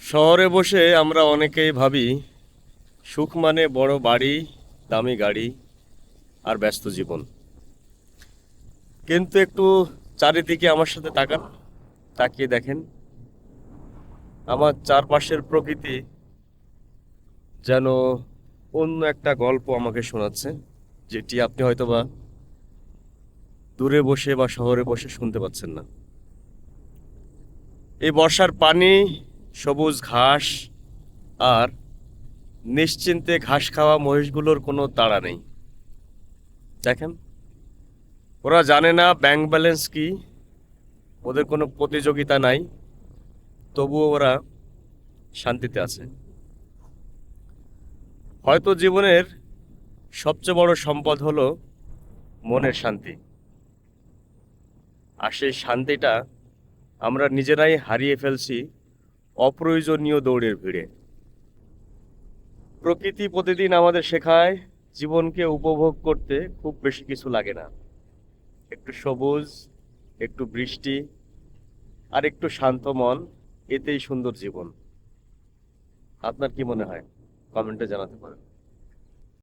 শহরে বসে আমরা অনেকেই ভাবি সুখ মানে বড় বাড়ি, দামি গাড়ি আর ব্যস্ত জীবন। কিন্তু একটু চারিদিকে আমার সাথে তাকান, তাকিয়ে দেখেন আমার চারপাশের প্রকৃতি যেন অন্য একটা গল্প আমাকে শোনাচ্ছে, যেটি আপনি হয়তোবা দূরে বসে বা শহরে বসে শুনতে পাচ্ছেন না। এই বর্ষার পানি, সবুজ ঘাস আর নিশ্চিন্তে ঘাস খাওয়া মহিষগুলোর কোনো তাড়া নেই। দেখেন, ওরা জানে না ব্যাংক ব্যালেন্স কি, ওদের কোনো প্রতিযোগিতা নাই, তবুও ওরা শান্তিতে আছে। হয়তো জীবনের সবচেয়ে বড় সম্পদ হলো মনের শান্তি, আর সেই শান্তিটা আমরা নিজেরাই হারিয়ে ফেলছি অপ্রয়োজনীয় দৌড়ের ভিড়ে। প্রকৃতি প্রতিদিন আমাদের শেখায় জীবনকে উপভোগ করতে খুব বেশি কিছু লাগে না। একটু সবুজ, একটু বৃষ্টি আর একটু শান্ত মন, এতেই সুন্দর জীবন। আপনার কি মনে হয়? কমেন্টে জানাতে পারেন।